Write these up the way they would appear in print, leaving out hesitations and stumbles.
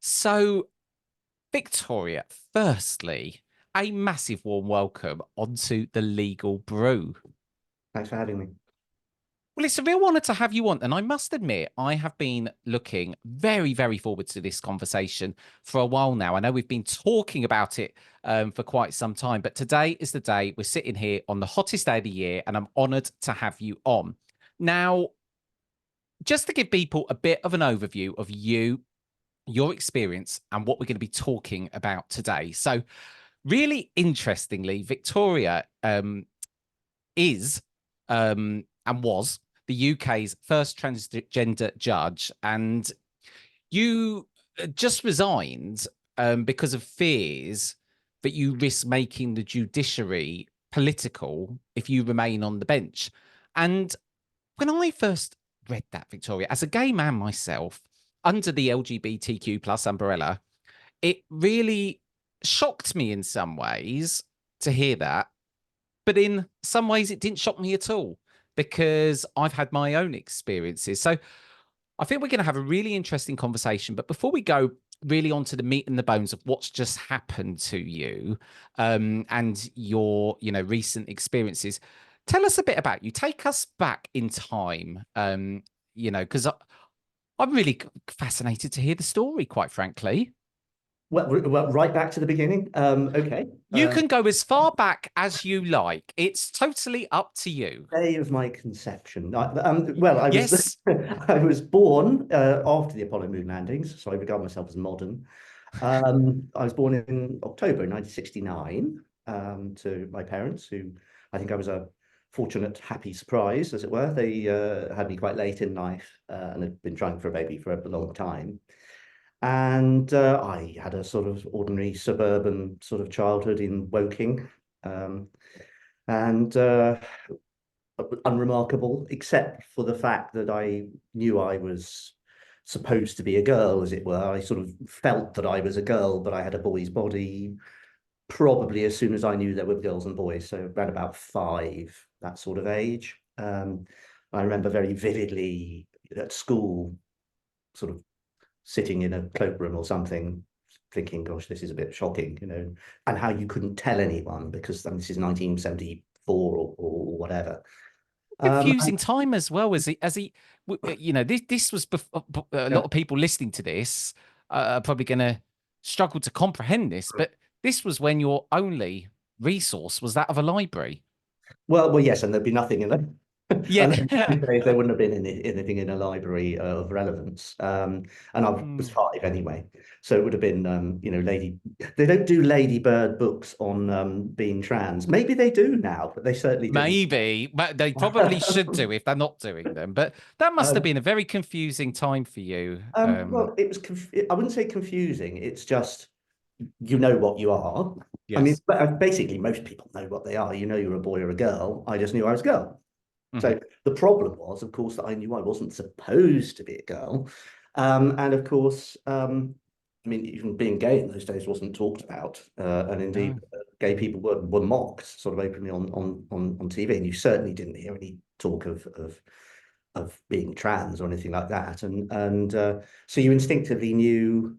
So, Victoria, firstly, a massive warm welcome onto the Legal Brew. Thanks for having me. Well, it's a real honour to have you on. And I must admit, I have been looking very, very forward to this conversation for a while now. I know we've been talking about it for quite some time, but today is the day we're sitting here on the hottest day of the year, and I'm honoured to have you on. Now, just to give people a bit of an overview of you, your experience, and what we're going to be talking about today. So, really interestingly, Victoria is and was the UK's first transgender judge, and you just resigned because of fears that you risk making the judiciary political if you remain on the bench. And when I first read that, Victoria, as a gay man myself, under the LGBTQ plus umbrella, it really shocked me in some ways to hear that. But in some ways, it didn't shock me at all because I've had my own experiences. So I think we're going to have a really interesting conversation. But before we go really onto the meat and the bones of what's just happened to you and your, recent experiences, tell us a bit about you. Take us back in time, because I'm really fascinated to hear the story, quite frankly. Well, right back to the beginning. Okay. You can go as far back as you like. It's totally up to you. Day of my conception. Well, I was Yes. I was born after the Apollo moon landings, so I regard myself as modern. I was born in October 1969 to my parents, who I think I was a fortunate, happy surprise, as it were. They had me quite late in life and had been trying for a baby for a long time. And I had a sort of ordinary suburban sort of childhood in Woking, um, and unremarkable, except for the fact that I knew I was supposed to be a girl, as it were. I sort of felt that I was a girl, but I had a boy's body, probably as soon as I knew there were girls and boys, so around about 5, that sort of age. I remember very vividly at school, sort of sitting in a cloakroom or something, thinking, gosh, this is a bit shocking, and how you couldn't tell anyone because, I mean, this is 1974 or whatever. Confusing time as well, this was before, a Yeah. lot of people listening to this are probably going to struggle to comprehend this, but this was when your only resource was that of a library. Well, yes, and there'd be nothing in it. Yeah. And these days there wouldn't have been anything in a library of relevance. And I was Hmm. 5 anyway, so it would have been, They don't do Lady Bird books on being trans. Maybe they do now, but they certainly didn't. Maybe, but they probably should do if they're not doing them. But that must have Um, been a very confusing time for you. well, it was. I wouldn't say confusing. It's just you know what you are. I mean, Yes. basically, most people know what they are. You know, you're a boy or a girl. I just knew I was a girl. Mhm. So the problem was, of course, that I knew I wasn't supposed to be a girl. And of course, I mean, even being gay in those days wasn't talked about. And indeed, No. gay people were mocked sort of openly on TV. And you certainly didn't hear any talk of being trans or anything like that. And so you instinctively knew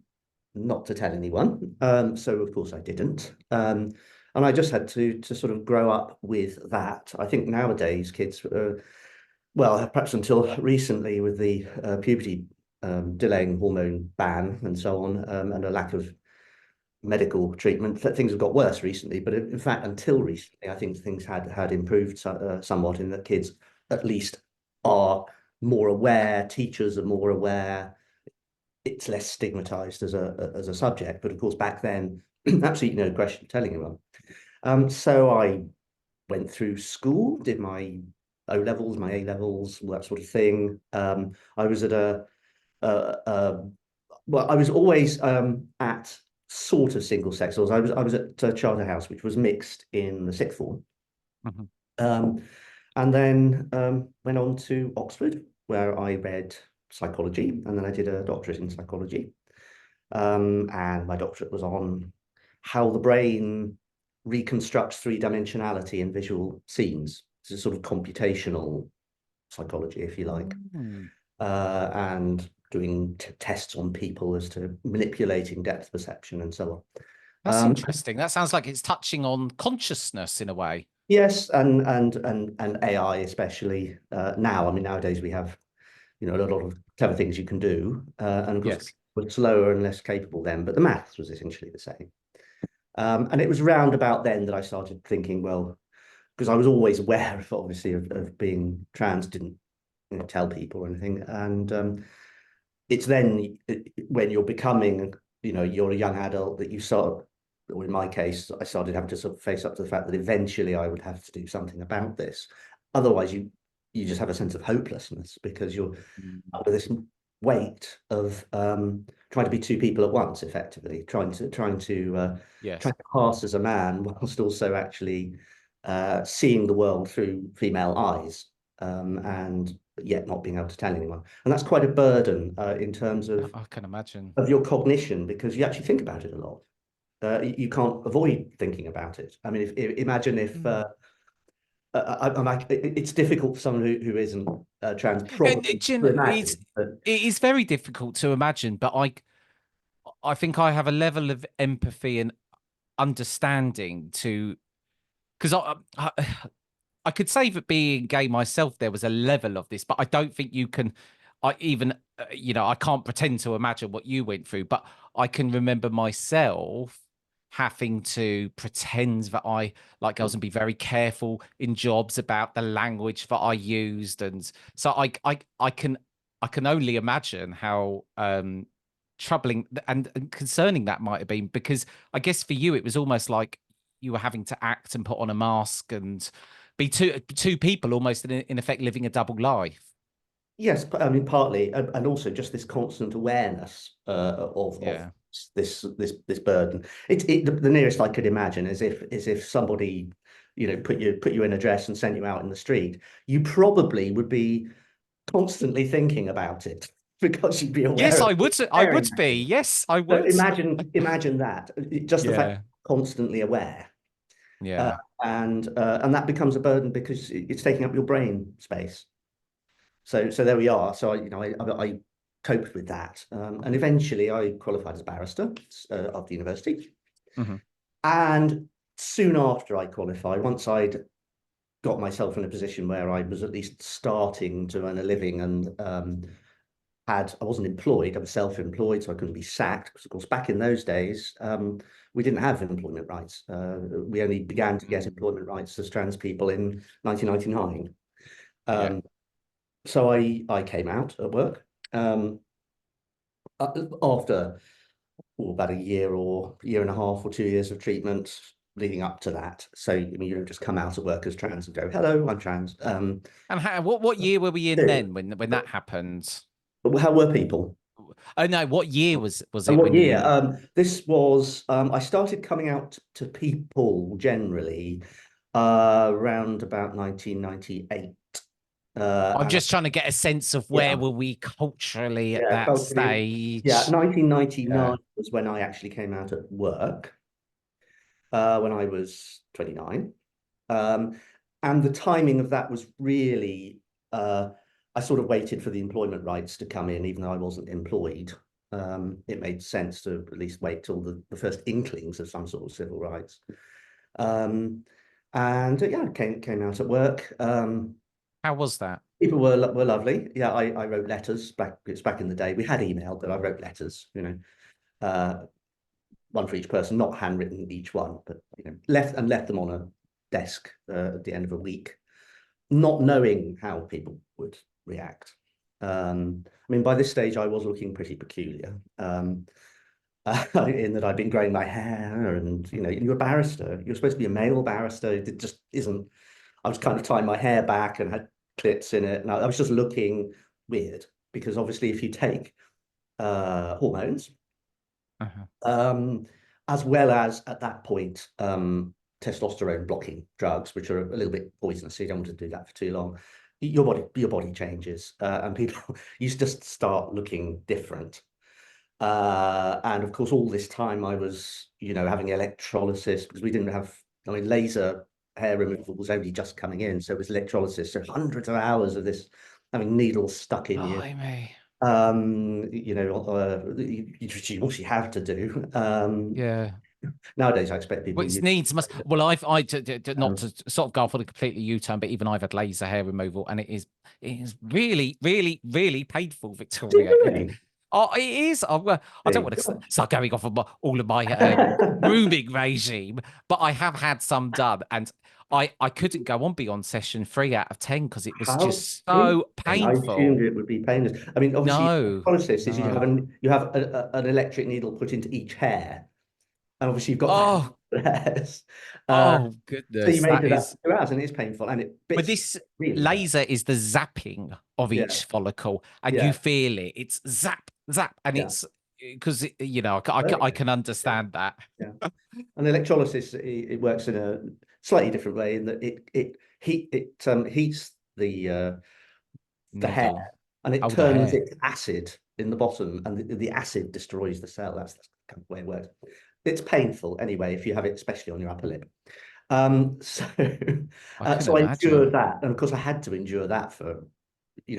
not to tell anyone. So of course I didn't. And I just had to sort of grow up with that. I think nowadays kids, well, perhaps until recently with the puberty delaying hormone ban and so on, and a lack of medical treatment, that things have got worse recently. But in fact, until recently, I think things had improved somewhat in that kids at least are more aware, teachers are more aware, it's less stigmatized as a subject. But of course, back then, absolutely no question telling anyone. So I went through school, did my O levels, my A levels, all that sort of thing. I was at a well, I was always at sort of single sex. I was at Charterhouse, which was mixed in the sixth form, Mhm. um, and then went on to Oxford, where I read psychology, and then I did a doctorate in psychology. And my doctorate was on how the brain reconstructs three-dimensionality in visual scenes. It's a sort of computational psychology, if you like. Mm. And doing tests on people as to manipulating depth perception and so That's on. interesting. That sounds like it's touching on consciousness in a way. Yes, and AI especially now. I mean, nowadays we have, you know, a lot of clever things you can do, and of course Yes. we're slower and less capable then, but the maths was essentially the same. And it was round about then that I started thinking, well, because I was always aware of obviously of being trans, didn't, you know, tell people or anything, and it's then when you're becoming, you know, you're a young adult that you start, or in my case, I started having to sort of face up to the fact that eventually I would have to do something about this. Otherwise, you just have a sense of hopelessness because you're Mm. under this weight of trying to be two people at once, effectively Yes. trying to pass as a man whilst also actually seeing the world through female eyes, and yet not being able to tell anyone. And that's quite a burden in terms I can imagine. of your cognition, because you actually think about it a lot. You can't avoid thinking about it. I mean, imagine if Mm. I'm like, it's difficult for someone who isn't trans probably Do you to know, imagine, but it is very difficult to imagine, but I think I have a level of empathy and understanding to because I could say that being gay myself, there was a level of this, but I don't think you can. I even, you know, I can't pretend to imagine what you went through, but I can remember myself having to pretend that I like girls and be very careful in jobs about the language that I used, and so I can only imagine how troubling and concerning that might have been, because I guess for you it was almost like you were having to act and put on a mask and be two people almost in effect living a double life. yes, I mean, partly, and also just this constant awareness of Yeah. this burden. The nearest I could imagine is if somebody, you know, put you in a dress and sent you out in the street, you probably would be constantly thinking about it because you'd be aware Yes, of I would. I staring would at be. you. Yes, I So would. imagine that, just the fact Yeah. you're constantly aware, uh, Yeah. and that becomes a burden because it's taking up your brain space. So there we are. So I coped with that, and eventually I qualified as a barrister after university. Hmm. And soon after I qualified, once I'd got myself in a position where I was at least starting to earn a living and I wasn't employed, I was self-employed, so I couldn't be sacked. Because of course, back in those days, we didn't have employment rights. We only began to get employment rights as trans people in 1999. Yeah. So I came out at work after about a year or year and a half or 2 years of treatment leading up to that. So I mean, you don't just come out at work as trans and go, "Hello, I'm trans." And what year were we in Yeah. then when that happened? How were people? Oh no, what year was And it what when year? you? This was I started coming out to people generally around about 1998. I'm And just trying to get a sense of where yeah, were we culturally at yeah, that culturally, yeah, stage. Yeah. 1999 was when I actually came out at work, when I was 29. Um, and the timing of that was really, I sort of waited for the employment rights to come in, even though I wasn't employed. It made sense to at least wait till the first inklings of some sort of civil rights. Um, and yeah, came out at work. How was that? People were lovely. Yeah, I wrote letters back. It's back in the day. We had email, but I wrote letters. You know, one for each person, not handwritten each one, but you know, left them on a desk at the end of a week, not knowing how people would react. I mean, by this stage, I was looking pretty peculiar, in that I'd been growing my hair, and you know, you're a barrister. You're supposed to be a male barrister. It just isn't. I was kind of tying my hair back and had clips in it, and I was just looking weird because obviously, if you take hormones, Uh-huh. um, as well as at that point testosterone blocking drugs, which are a little bit poisonous, so you don't want to do that for too long. Your body changes, and people you just start looking different. And of course, all this time I was, you know, having electrolysis because we didn't have. I mean, laser hair removal was only just coming in, so it was electrolysis. So hundreds of hours of this having needles stuck in you. Blimey. You know, you obviously have to do. Yeah. Nowadays, I expect people Well, to it's use. needs must. Well, not Um, to sort of go off on a completely U-turn, but even I've had laser hair removal, and it is really, really, really painful, do Victoria. you really? Oh, it is. I don't Hey, want to gosh. start going off of all of my grooming regime, but I have had some done, and I couldn't go on beyond session 3 out of 10 because it was How just interesting. so I assumed painful. it would be painless. I mean, obviously, the No, process is no. you have an electric needle put into each hair, and obviously you've got Oh, that hairs. Uh, oh so you goodness, may that do that is. for 2 hours, and it's painful, and it But bits this really hurt. laser is the zapping of Yeah, each follicle, and you yeah, feel it. It's zap, zap, and yeah. it's because I Okay. can Yeah, understand that. yeah. And electrolysis, it works in a slightly different way in that it heats the hair, Needle. and it Oh, the turns hair. it to acid in the bottom, and the acid destroys the cell. That's the kind of way it works. It's painful anyway if you have it, especially on your upper lip. So I can so I endured imagine. that, and of course I had to endure that for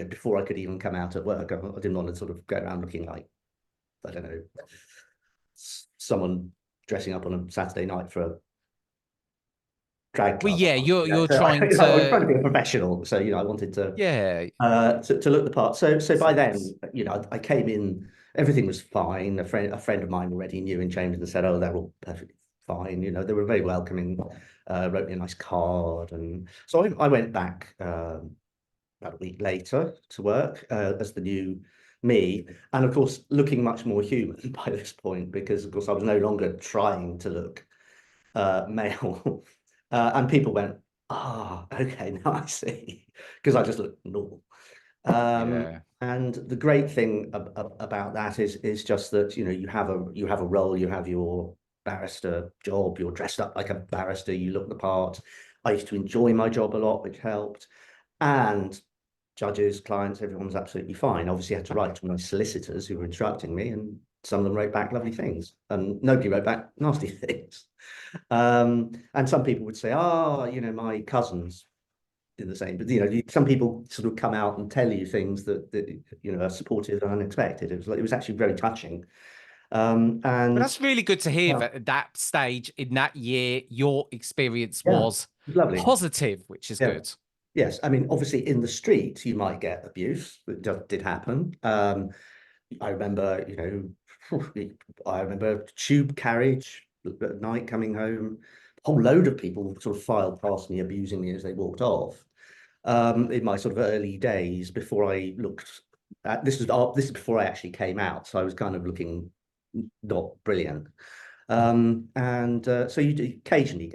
before I could even come out at work. I didn't want to sort of go around looking like, I don't know, someone dressing up on a Saturday night for a drag Well, club. yeah, you're So trying I was trying to to. be a professional, so I wanted Yeah. to look the part. So by then, Sense. I came in, everything was fine. A friend of mine already knew in Chambers and said, "Oh, they're all perfectly fine." They were very welcoming. Wrote me a nice card, and so I went back about a week later to work as the new me, and of course looking much more human by this point because of course I was no longer trying to look male. And people went, okay, now I see, because I just look normal. Yeah. And the great thing about that is just that you have a role, you have your barrister job, you're dressed up like a barrister, you look the part. I used to enjoy my job a lot, which helped. And judges, clients, everyone was absolutely fine. Obviously, I had to write to my solicitors who were instructing me, and some of them wrote back lovely things, and nobody wrote back nasty things. And some people would say, my cousins did the same. But some people sort of come out and tell you things that are supportive and unexpected. It was actually very touching. But And that's really good to hear yeah, that at that stage in that year, your experience yeah, it was was lovely. positive, which is Yeah. good. Yes, I mean, obviously, in the street, you might get abuse. It did happen. I remember, I remember tube carriage at night coming home. A whole load of people sort of filed past me, abusing me as they walked off. In my sort of early days, before I looked at this is before I actually came out, so I was kind of looking not brilliant. And so occasionally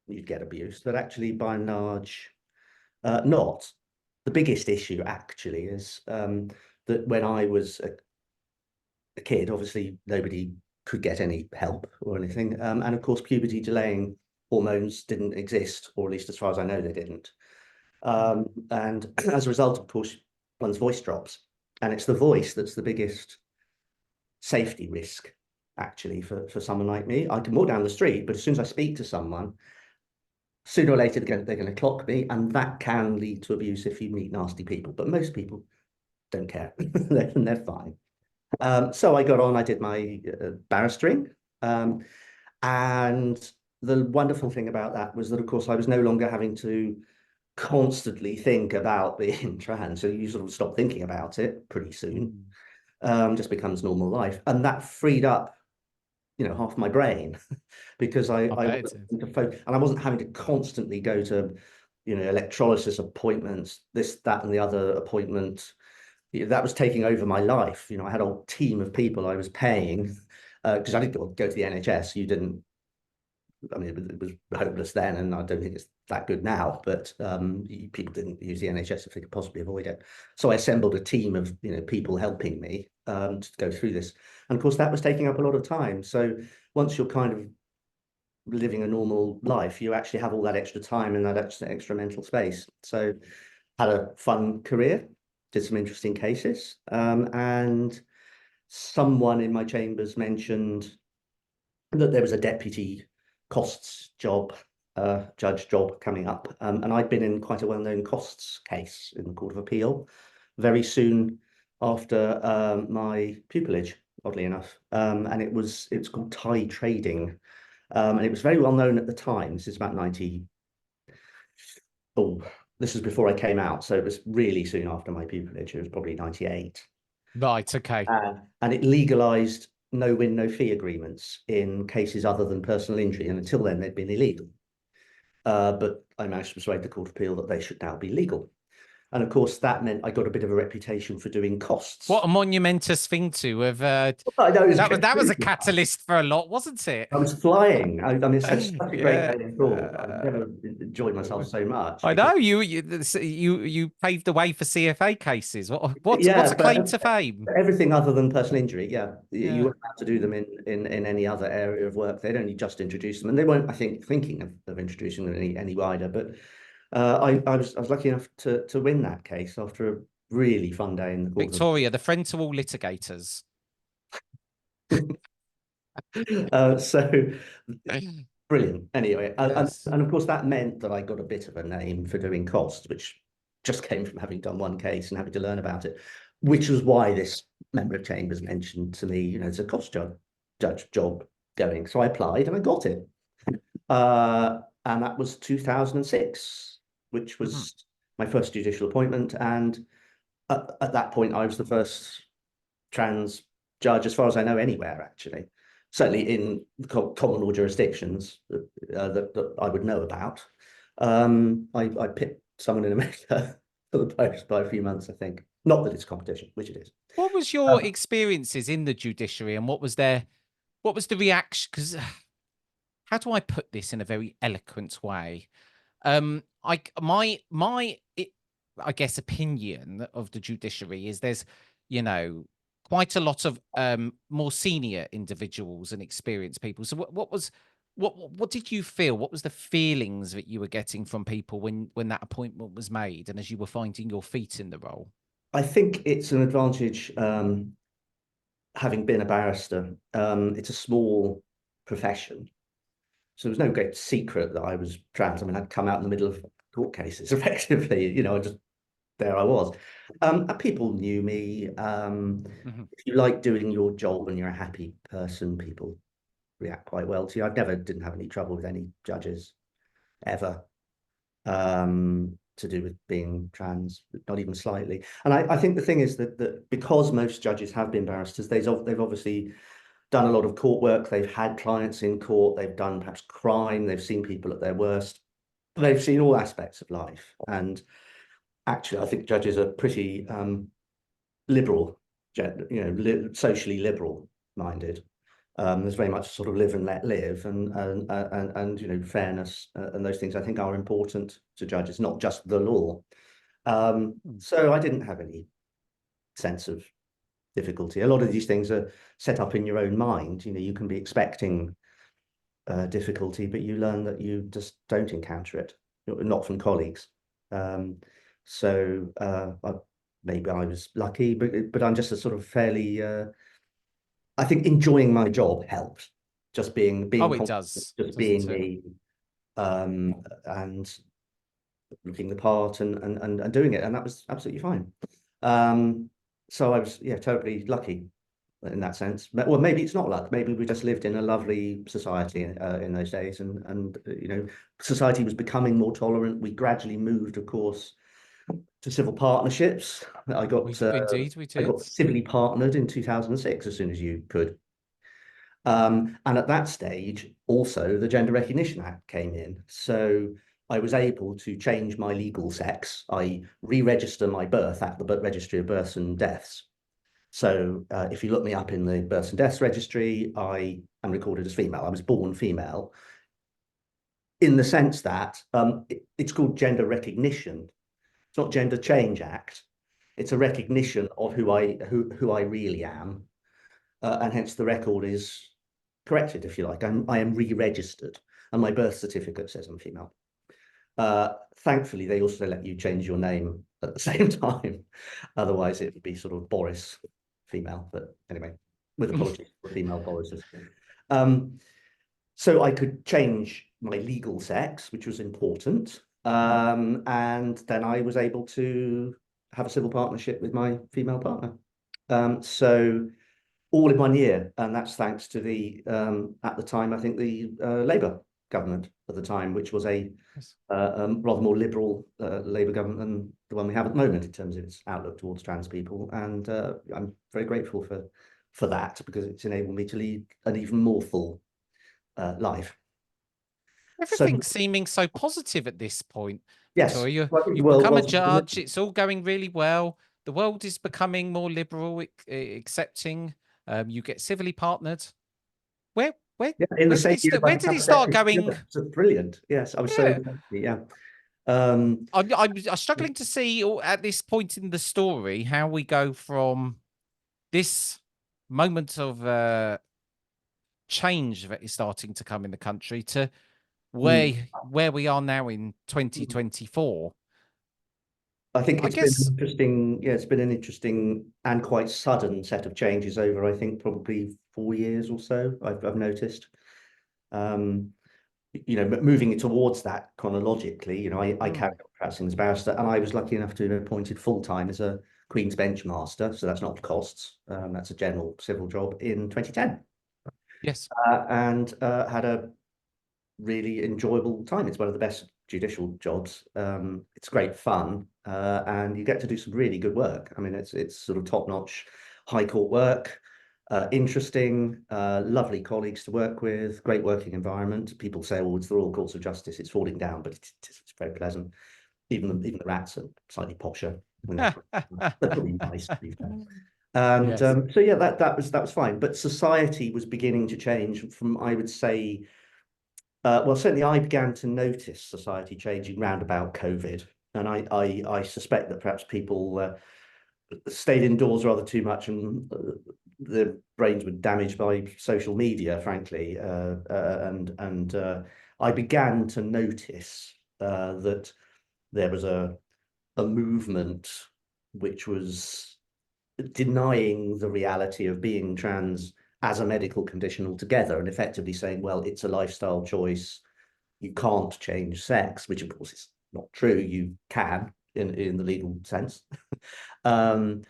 you'd get abuse, but actually, by and large, not. The biggest issue actually is that when I was a kid, obviously nobody could get any help or anything. And of course, puberty delaying hormones didn't exist, or at least as far as I know, they didn't. And as a result, of course, one's voice drops. And it's the voice that's the biggest safety risk, actually, for someone like me. I can walk down the street, but as soon as I speak to someone, sooner or later they're going to clock me, and that can lead to abuse if you meet nasty people. But most people don't care. They're fine. So I got on, I did my barristering. Um, and the wonderful thing about that was that, of course, I was no longer having to constantly think about being trans. So you sort of stop thinking about it pretty soon. Mm. Just becomes normal life. And that freed up, half my brain because I I bet wasn't it is. having to focus, and I wasn't having to constantly go to, electrolysis appointments, this, that, and the other appointment. That was taking over my life. I had a whole team of people I was paying because I didn't go to the NHS. You didn't. I mean, it was hopeless then, and I don't think it's that good now. But people didn't use the NHS if they could possibly avoid it. So I assembled a team of people helping me to go through this, and of course that was taking up a lot of time. So once you're kind of living a normal life, you actually have all that extra time and that extra mental space. So had a fun career, did some interesting cases, and someone in my chambers mentioned that there was a deputy costs job, judge job coming up. And I'd been in quite a well-known costs case in the Court of Appeal. Very soon, after my pupillage, oddly enough. And it's called tie trading. And it was very well known at the time. This is about 90. Oh, this was before I came out. So it was really soon after my pupillage. It was probably 98. Right. Okay. And it legalized no win, no fee agreements in cases other than personal injury. And until then, they'd been illegal. But I managed to persuade the Court of Appeal that they should now be legal. And of course, that meant I got a bit of a reputation for doing What costs. a monumentous thing to have. I know That was a catalyst for a lot, wasn't it? I was flying. I mean, it's such a great Yeah. day of thought. I've never enjoyed myself so much I because, know you paved the way for CFA cases. What's yeah, a claim but to fame? everything other than personal injury, yeah, you Yeah. won't have to do them in any other area of work. They'd only just introduce them, and they weren't, I think, thinking of introducing them any wider. But I was lucky enough to win that case after a really fun day in the Court of Victoria, the friend to all litigators. So brilliant. Anyway, Yes. and of course that meant that I got a bit of a name for doing costs, which just came from having done one case and having to learn about it, which was why this member of chambers mentioned to me, it's a cost judge job going. So I applied and I got it. And that was 2006, which Mhm. was my first judicial appointment. And at that point, I was the first trans judge, as far as I know, anywhere actually. Certainly in common law jurisdictions that I would know about. I picked someone in America for the post by a few months, I think. Not that it's competition, which it is. What was your experiences in the judiciary, and what was the reaction? Because how do I put this in a very eloquent way? I guess opinion of the judiciary is there's, you know, quite a lot of more senior individuals and experienced people. So what did you feel? What was the feelings that you were getting from people when that appointment was made and as you were finding your feet in the role? I think it's an advantage having been a barrister. It's a small profession. So there was no great secret that I was trans. I mean, I'd come out in the middle of court cases effectively, I just there I was. And people knew me. Mhm. If you like doing your job and you're a happy person, people react quite well to you. Didn't have any trouble with any judges ever to do with being trans, not even slightly. And I think the thing is that because most judges have been barristers, they've obviously done a lot of court work. They've had clients in court. They've done perhaps crime. They've seen people at their worst. They've seen all aspects of life. And actually, I think judges are pretty liberal, socially liberal minded. There's very much sort of live and let live, and fairness and those things I think are important to judges, not just the law. Mm. So I didn't have any sense of difficulty. A lot of these things are set up in your own mind. You can be expecting difficulty, but you learn that you just don't encounter it, not from colleagues. So maybe I was lucky, but I'm just a sort of fairly, I think enjoying my job helped. Just being Oh, it confident, does, just being doesn't it? me, and looking the part and doing it, and that was absolutely fine. So I was, yeah, totally lucky in that sense. Well, maybe it's not luck. Maybe we just lived in a lovely society in those days, and society was becoming more tolerant. We gradually moved, of course, to civil partnerships. I got Indeed, we I did. got civilly partnered in 2006 as soon as you could. And at that stage, also the Gender Recognition Act came in. So I was able to change my legal sex. I re-register my birth at the Registry of Births and Deaths. So if you look me up in the Births and Deaths Registry, I am recorded as female. I was born female in the sense that it's called gender recognition. It's not Gender Change Act. It's a recognition of who I really am, and hence the record is corrected, if you like. I am re-registered, and my birth certificate says I'm female. Thankfully, they also let you change your name at the same time. Otherwise, it would be sort of Boris female. But anyway, with apologies for female Borises. So I could change my legal sex, which was important. And then I was able to have a civil partnership with my female partner. So all in one year, and that's thanks to the at the time, I think the Labour government at the time, which was a Yes. rather more liberal Labour government than the one we have at the moment in terms of its outlook towards trans people. And I'm very grateful for that, because it's enabled me to lead an even more full life. So Everything's seeming so positive at this point, yes, Victoria. well, I think the You've world become a was judge. It's all going really well. The world is becoming more liberal, accepting. You get civilly partnered. Where, where, yeah, in the where did same it year as start? I Where had did it start going? so brilliant. Yes, I was so Yeah, happy, yeah. Um, I'm struggling to see at this point in the story how we go from this moment of change that is starting to come in the country to mm. where we are now in 2024. I think I it's been an guess, interesting, yeah, it's been an interesting and quite sudden set of changes over, I think, probably 4 years or so, I've noticed. Um, moving towards that chronologically, I mm, carried on practicing as a barrister, and I was lucky enough to be appointed full-time as a Queen's Bench Master, so that's not costs, that's a general civil job in 2010, yes, and had a really enjoyable time. It's one of the best judicial jobs. It's great fun, and you get to do some really good work. I mean, it's sort of top-notch high court work, interesting, lovely colleagues to work with, great working environment. People say, "Oh, it's the Royal Courts of Justice; it's falling down," but it's very pleasant. Even the rats are slightly posher. I mean, they're pretty nice, to be fair. And yes, so yeah, that was fine. But society was beginning to change from, I would say, well, certainly I began to notice society changing round about COVID, and I suspect that perhaps people stayed indoors rather too much, and their brains were damaged by social media, frankly, and I began to notice that there was a movement which was denying the reality of being trans as a medical condition altogether, and effectively saying, well, it's a lifestyle choice. You can't change sex, which of course is not true. You can in the legal sense, um,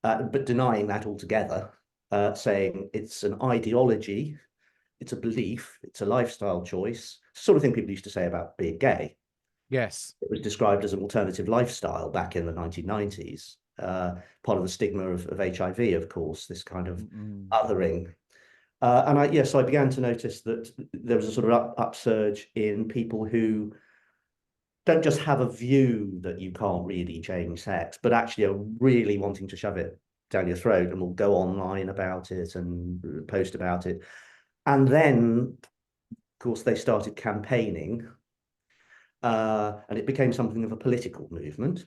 but denying that altogether, saying it's an ideology, it's a belief, it's a lifestyle choice. Sort of thing people used to say about being gay. yes, It was described as an alternative lifestyle back in the 1990s. Part of the stigma of HIV, of course, this kind of mm, othering. So I began to notice that there was a sort of upsurge in people who don't just have a view that you can't really change sex, but actually are really wanting to shove it down your throat, and will go online about it and post about it. And then, of course, they started campaigning, and it became something of a political movement.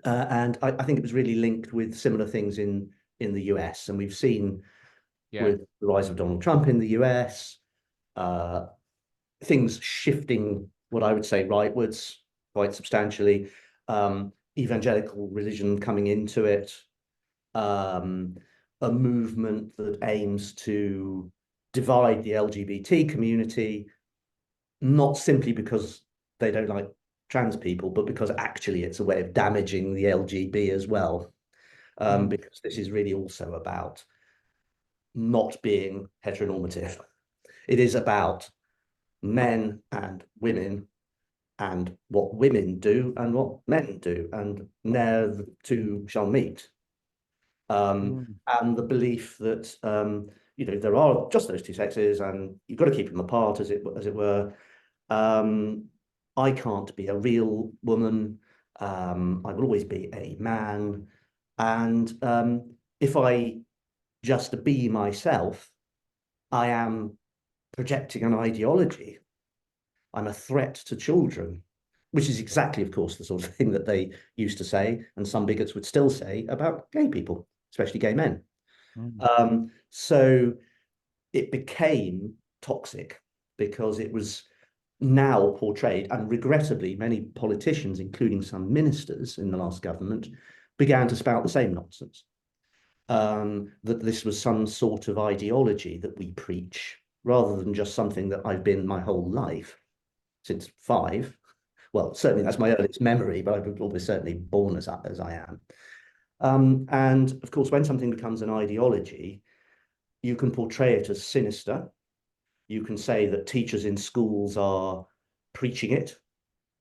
And I think it was really linked with similar things in the US. And we've seen yeah, with the rise of Donald Trump in the US, uh, things shifting, what I would say, rightwards quite substantially. Evangelical religion coming into it, um, a movement that aims to divide the LGBT community, not simply because they don't like trans people, but because actually it's a way of damaging the LGB as well. mm, Because this is really also about not being heteronormative. It is about men and women, and what women do and what men do, and ne'er the two shall meet. mm, And the belief that there are just those two sexes, and you've got to keep them apart, as it were. Um, I can't be a real woman. I will always be a man, and if I just be myself, I am projecting an ideology. I'm a threat to children, which is exactly, of course, the sort of thing that they used to say, and some bigots would still say about gay people, especially gay men. mm, So it became toxic because it was now portrayed, and regrettably, many politicians, including some ministers in the last government, began to spout the same nonsense. That this was some sort of ideology that we preach, rather than just something that I've been my whole life, since 5. Well, certainly that's my earliest memory, but I was almost certainly born as I am. And of course, when something becomes an ideology, you can portray it as sinister. You can say that teachers in schools are preaching it.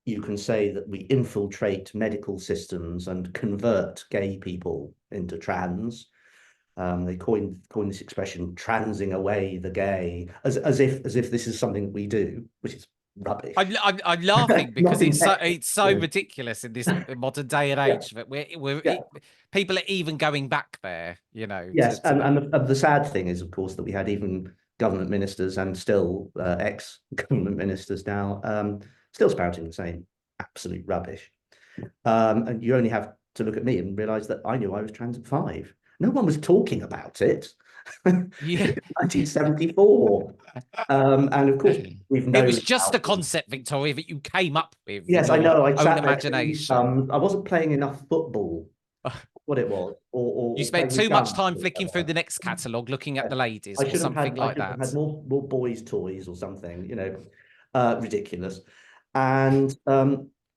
You can say that we infiltrate medical systems and convert gay people into trans. They coined this expression "transing away the gay," as if this is something we do, which is rubbish. I'm laughing because Not it's so intentional. ridiculous in this modern day and Yeah, age that we're yeah. people are even going back there, Yes, to and the sad thing is, of course, that we had even government ministers and still ex-government ministers now still spouting the same absolute rubbish. And you only have to look at me and realize that I knew I was trans at 5. No one was talking about it in yeah. 1974. And of course, we've It known was just about a it. concept, Victoria, that you came up with in Yes, I your know. I own sat there chewing imagination. gum. I wasn't playing enough football, what it was, You or spent playing with too much guns time or flicking through whatever. the next catalogue, looking at Yes. the ladies or something I like should have that. had more boys' toys or something, ridiculous. And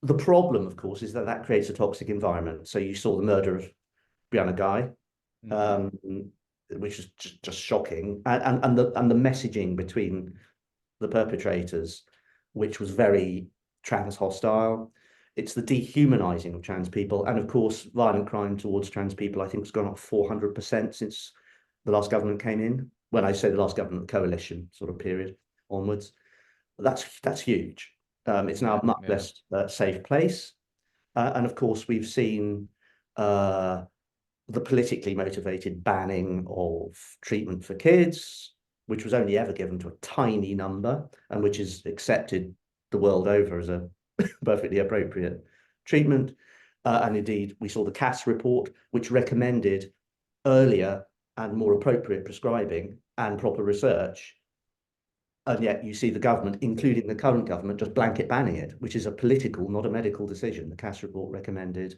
the problem, of course, is that that creates a toxic environment. So you saw the murder of Brianna Guy, Mhm. um, which is just shocking, and the messaging between the perpetrators, which was very trans hostile. It's the dehumanizing of trans people, and of course, violent crime towards trans people, I think, has gone up 400% since the last government came in. When I say the last government, coalition sort of period onwards, that's huge. It's now Yeah, a much yeah. less safe place, and of course, we've seen uh, the politically motivated banning of treatment for kids, which was only ever given to a tiny number and which is accepted the world over as a perfectly appropriate treatment. And indeed, we saw the CAS report, which recommended earlier and more appropriate prescribing and proper research. And yet you see the government, including the current government, just blanket banning it, which is a political, not a medical decision. The CAS report recommended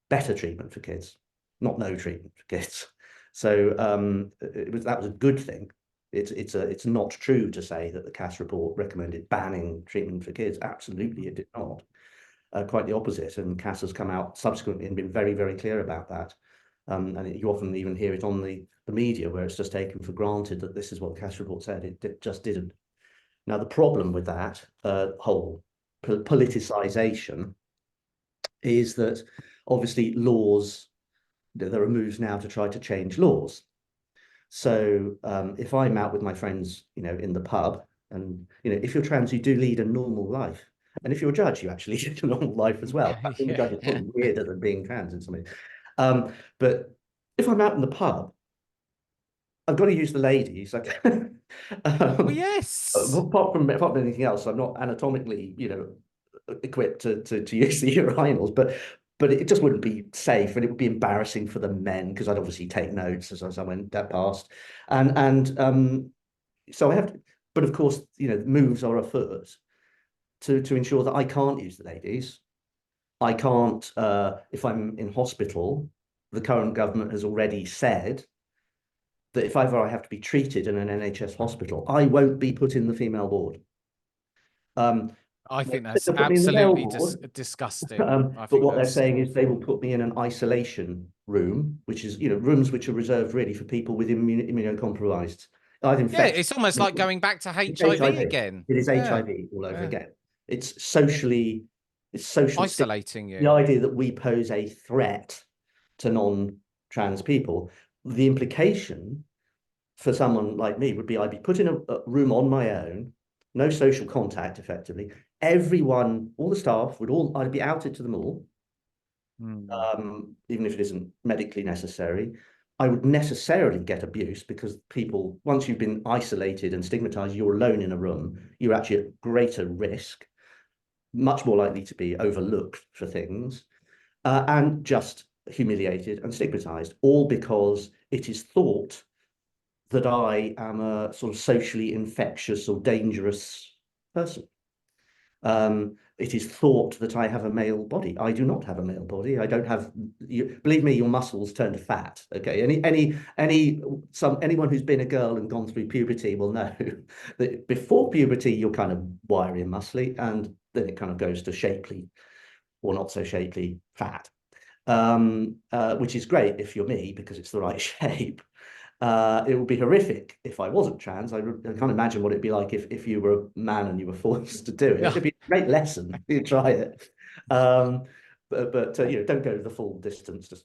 better treatment for kids, not no treatment for kids. So that was a good thing. It's not true to say that the CAS report recommended banning treatment for kids. Absolutely, it did not. Quite the opposite. And CAS has come out subsequently and been very, very clear about that. You often even hear it on the media where it's just taken for granted that this is what the CAS report said. It just didn't. Now, the problem with that whole politicization is that obviously laws, there are moves now to try to change laws. So if I'm out with my friends, in the pub, and if you're trans, you do lead a normal life. And if you're a judge, you actually lead a normal life as well. I think the judge is Yeah. probably weirder than being trans in some ways. But if I'm out in the pub, I've got to use the ladies. Well, um, yes. apart from anything else, I'm not anatomically, equipped to use the urinals, but it just wouldn't be safe, and it would be embarrassing for the men because I'd obviously take notes as I went that past, and so I have to. But of course, moves are afoot to ensure that I can't use the ladies. I can't if I'm in hospital. The current government has already said that if ever I have to be treated in an NHS hospital, I won't be put in the female ward. Um, I think that's they'll put me in the male absolutely ward. disgusting. I But think what they're that's saying is they will awful. put me in an isolation room, which is, rooms which are reserved really for people with immunocompromised, either Yeah, infection. it's almost like going back to It's HIV HIV. again. It is Yeah, HIV all over yeah. again. It's socially, it's social stigma. Isolating The you. idea that we pose a threat to non-trans people, the implication for someone like me would be I'd be put in a room on my own, no social contact effectively. Everyone, all the staff I'd be outed to them all, Mm. even if it isn't medically necessary. I would necessarily get abuse because people, once you've been isolated and stigmatized, you're alone in a room, you're actually at greater risk, much more likely to be overlooked for things, and just humiliated and stigmatized, all because it is thought that I am a sort of socially infectious or dangerous person. It is thought that I have a male body. I do not have a male body. I don't have. Believe me, your muscles turn to fat. Okay. Anyone who's been a girl and gone through puberty will know that before puberty you're kind of wiry and muscly, and then it kind of goes to shapely or not so shapely fat. which is great if you're me because it's the right shape. It would be horrific if I wasn't trans. I can't imagine what it'd be like if you were a man and you were forced to do it. Yeah. It'd be a great lesson. You try it, um, but don't go the full distance. Just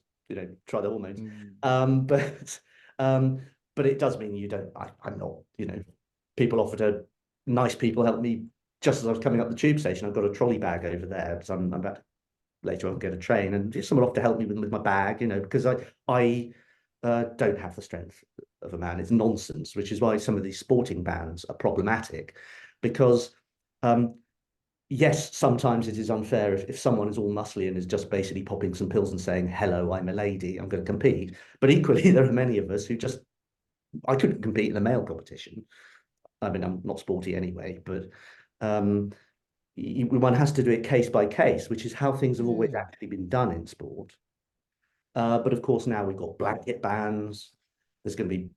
try the hormones. Mm. Um, but um, but it does mean you don't. I'm not. People offer to nice people help me just as I was coming up the tube station. I've got a trolley bag over there because I'm about to later on get a train, and just someone offered to help me with my bag. Because I don't have the strength of a man. It's nonsense, which is why some of these sporting bans are problematic, because yes, sometimes it is unfair if someone is all muscly and is just basically popping some pills and saying, hello, I'm a lady, I'm going to compete. But equally, there are many of us who just, I couldn't compete in a male competition. I mean, I'm not sporty anyway, but one has to do it case by case, which is how things have always Mm. actually been done in sport. But of course, now we've got blanket bans. There's going to be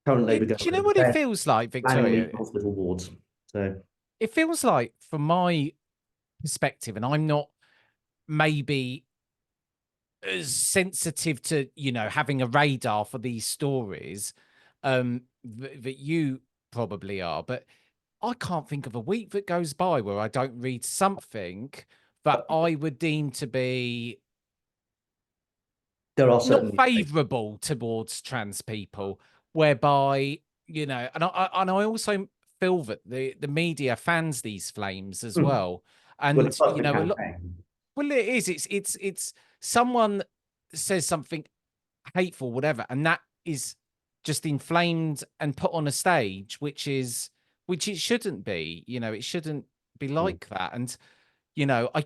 current Labour Do you know government what it feels like, planning Victoria? these hospital wards. So, It feels like, from my perspective, and I'm not maybe as sensitive to, having a radar for these stories, that you probably are, but I can't think of a week that goes by where I don't read something that I would deem to be there are not certainly. favorable towards trans people, whereby, and I also feel that the media fans these flames as Hmm. well. Well, And, it's like the campaign. well, it is, it's someone says something hateful, whatever, and that is just inflamed and put on a stage, which it shouldn't be. It shouldn't be Hmm. like that. And I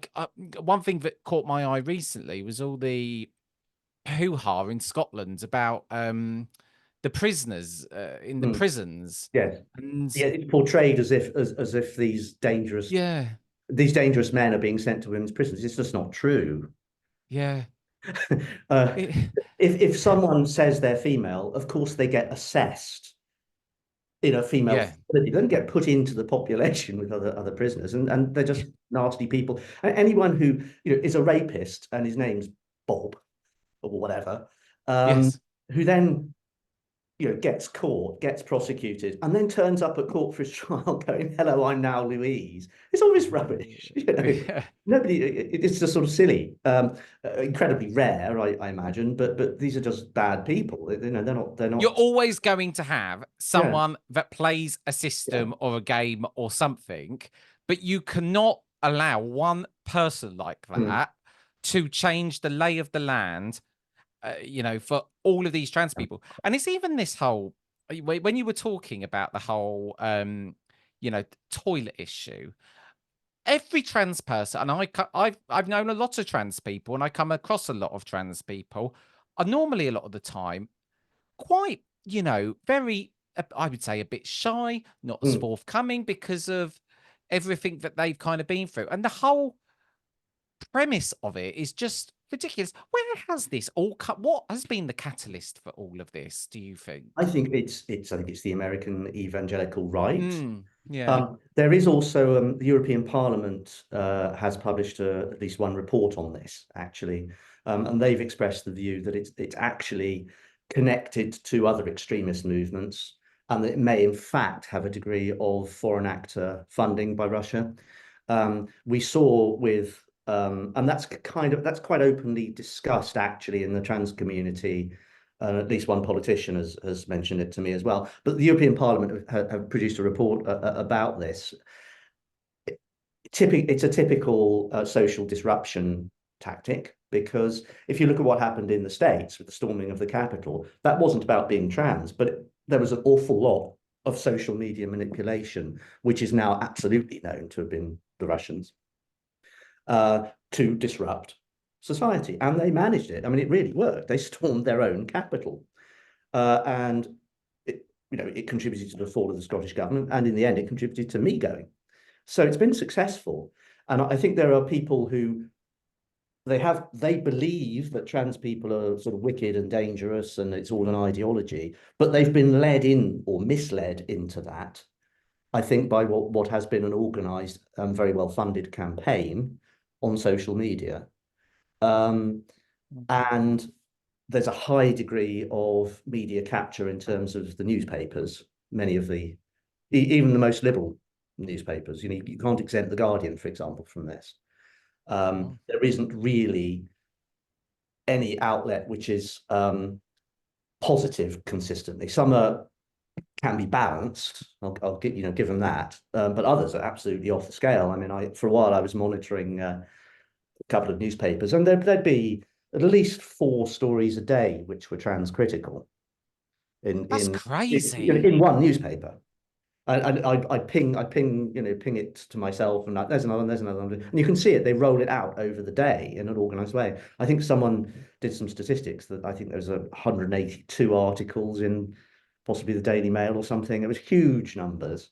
one thing that caught my eye recently was all the hoo-ha in Scotland about the prisoners in the Hmm. prisons. Yes. And Yeah, it's portrayed as if yeah, these dangerous men are being sent to women's prisons. It's just not true. yeah, Uh, it, if someone says they're female, of course they get assessed in a female yeah, facility. They don't get put into the population with other prisoners, and they're just nasty people. And anyone who is a rapist and his name's Bob or whatever, um, yes. who then gets caught, gets prosecuted, and then turns up at court for his trial going, hello, I'm now Louise. It's always rubbish. Yeah. Nobody, it's just sort of silly. Incredibly rare, I imagine, but these are just bad people. They're You're not, always going to have yeah, someone that plays a yeah. system or a game or something, but you cannot allow one person like Mm, that to change the lay of the land, for all of these trans people. And it's even this whole, when you were talking about the whole, toilet issue, every trans person, and I've known a lot of trans people, and I come across a lot of trans people, are normally a lot of the time quite, very, I would say, a bit shy, not as mm. forthcoming because of everything that they've kind of been through. And the whole premise of it is just ridiculous. Where has this all come? What has been the catalyst for all of this, do you think? I think it's the American evangelical right. Mm, yeah. There is also the European Parliament has published at least one report on this, actually, and they've expressed the view that it's actually connected to other extremist movements, and that it may in fact have a degree of foreign actor funding by Russia. We saw with and that's quite openly discussed actually in the trans community. At least one politician has mentioned it to me as well. But the European Parliament have produced a report about this. It's a typical social disruption tactic, because if you look at what happened in the States with the storming of the Capitol, that wasn't about being trans, but there was an awful lot of social media manipulation, which is now absolutely known to have been the Russians, to disrupt society. And they managed it. I mean, it really worked. They stormed their own capital. And it contributed to the fall of the Scottish government. And in the end, it contributed to me going. So it's been successful. And I think there are people who they believe that trans people are sort of wicked and dangerous and it's all an ideology, but they've been led in or misled into that, I think, by what has been an organized and very well funded campaign on social media. And there's a high degree of media capture in terms of the newspapers, many of the, even the most liberal newspapers. You can't exempt the Guardian, for example, from this. There isn't really any outlet which is positive consistently. Some can be balanced. I'll give them that, but others are absolutely off the scale. I mean, for a while I was monitoring a couple of newspapers, and there'd be at least 4 stories a day which were trans critical That's crazy. in one newspaper. And I ping it to myself, and like, there's another one, there's another one, and you can see it. They roll it out over the day in an organized way. I think someone did some statistics that I think there's 182 articles in possibly the Daily Mail or something. It was huge numbers.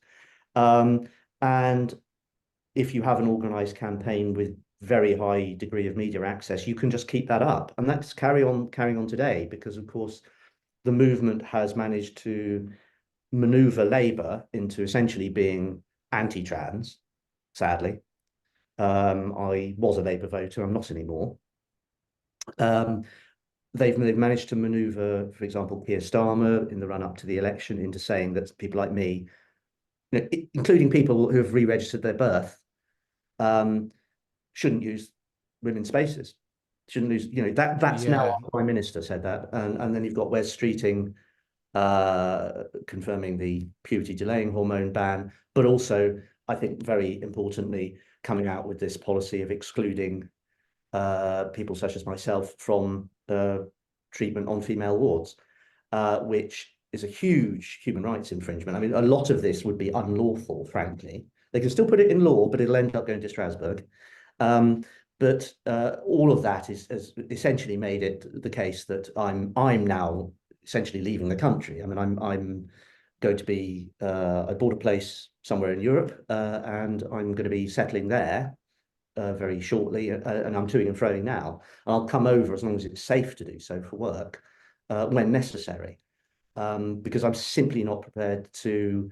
And if you have an organized campaign with very high degree of media access, you can just keep that up, and that's carrying on today, because of course the movement has managed to maneuver Labour into essentially being anti-trans, sadly. I was a Labour voter, I'm not anymore. They've managed to maneuver, for example, Keir Starmer in the run-up to the election into saying that people like me, including people who have re-registered their birth, shouldn't use women's spaces. Shouldn't use, that's now our Prime Minister said that. And then you've got Wes Streeting confirming the puberty delaying hormone ban, but also, I think very importantly, coming out with this policy of excluding people such as myself from treatment on female wards, which is a huge human rights infringement. I mean, a lot of this would be unlawful, frankly. They can still put it in law, but it'll end up going to Strasbourg. But all of that has essentially made it the case that I'm now essentially leaving the country. I mean, I'm going to be I bought a place somewhere in Europe, and I'm going to be settling there very shortly, and I'm toing and froing now. And I'll come over as long as it's safe to do so for work when necessary, because I'm simply not prepared to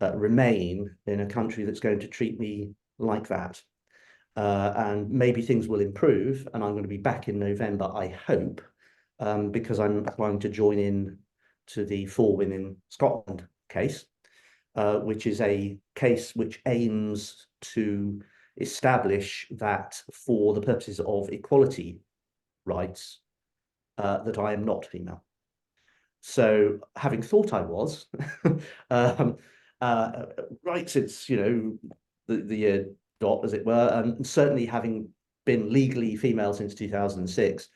remain in a country that's going to treat me like that. And maybe things will improve, and I'm going to be back in November, I hope, because I'm applying to join in to the For Women Scotland case, which is a case which aims to establish that for the purposes of equality rights, that I am not female. So having thought I was, right since, the year dot, as it were, and certainly having been legally female since 2006,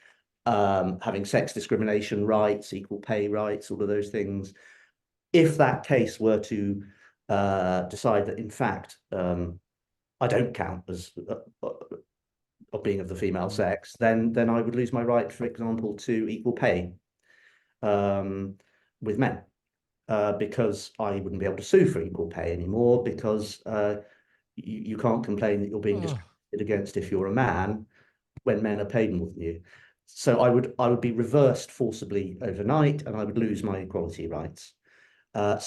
having sex discrimination rights, equal pay rights, all of those things. If that case were to decide that, in fact, I don't count as of being of the female sex, then I would lose my right, for example, to equal pay with men, because I wouldn't be able to sue for equal pay anymore, because you can't complain that you're being discriminated against if you're a man when men are paid more than you. So I would be reversed forcibly overnight, and I would lose my equality rights. And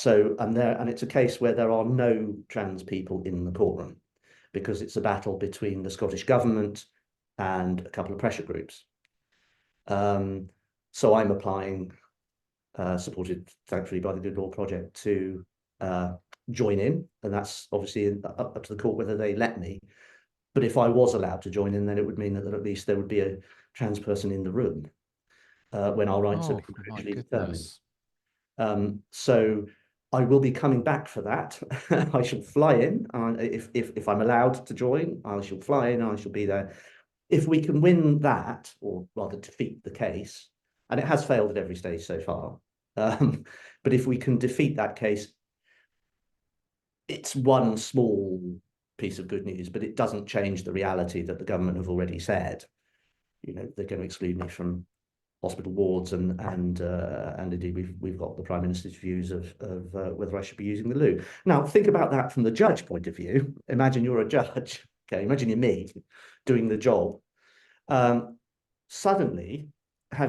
it's a case where there are no trans people in the courtroom, because it's a battle between the Scottish government and a couple of pressure groups. So I'm applying, supported thankfully by the Good Law Project, to join in, and that's obviously up to the court whether they let me. But if I was allowed to join in, then it would mean that at least there would be a trans person in the room when our rights are being actually determined. So I will be coming back for that. I shall fly in. If I'm allowed to join, I shall fly in. I shall be there. If we can win that, or rather defeat the case, and it has failed at every stage so far, but if we can defeat that case, it's one small piece of good news, but it doesn't change the reality that the government have already said, they're going to exclude me from hospital wards, and indeed we've got the Prime Minister's views of whether I should be using the loo. Now think about that from the judge point of view. Imagine you're a judge. Okay, imagine you're me doing the job. Suddenly,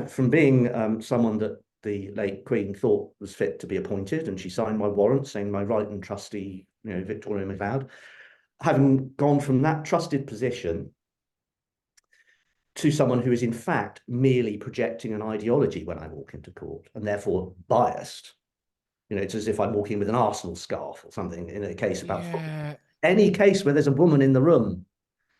from being someone that the late Queen thought was fit to be appointed, and she signed my warrant saying my right and trustee, Victoria McCloud, having gone from that trusted position to someone who is in fact merely projecting an ideology when I walk into court and therefore biased. You know, it's as if I'm walking with an Arsenal scarf or something in a case about football. Yeah. Any case where there's a woman in the room,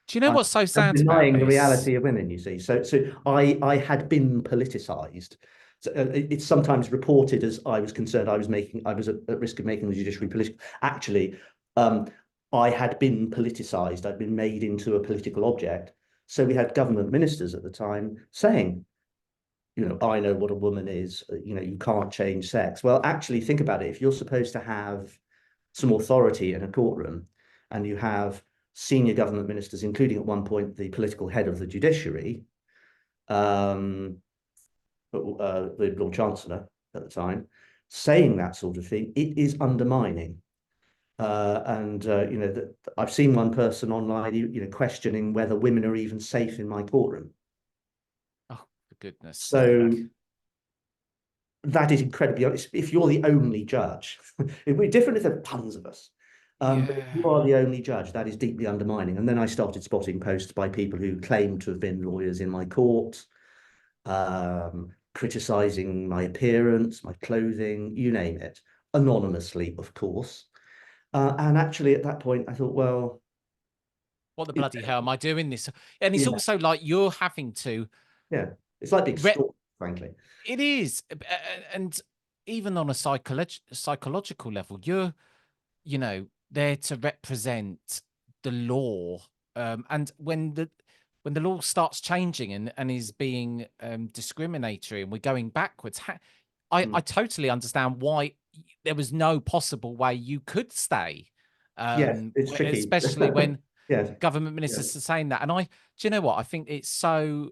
Do you know what's so I'm sad about denying the this? reality of women, you see. So I had been politicized. So, it's sometimes reported as I was concerned I was at risk of making the judiciary political. Actually, um, I had been politicized. I'd been made into a political object. So we had government ministers at the time saying, you know, I know what a woman is. You know, you can't change sex. Well, actually, think about it. If you're supposed to have some authority in a courtroom, and you have senior government ministers, including at one point the political head of the judiciary, the Lord Chancellor at the time, saying that sort of thing, it is undermining. You know, that I've seen one person online, you know, questioning whether women are even safe in my courtroom. Oh, for goodness So sake. that is incredibly, if you're the only judge, it'd be different if there were tons of us. But if you Yeah. are the only judge, that is deeply undermining. And then I started spotting posts by people who claimed to have been lawyers in my court, criticizing my appearance, my clothing, you name it, anonymously, of course. And actually, at that point, I thought, well, What the it- bloody hell am I doing this? And it's yeah, also like you're having to yeah, it's like being re stalked, frankly. it is. And even on a psychological level, you're, you know, there to represent the law. And when the law starts changing and is being discriminatory and we're going backwards, I Mm. totally understand why there was no possible way you could stay. Yes, it's tricky. Especially when Yes, government yeah. ministers are saying that. And do you know what? I think it's so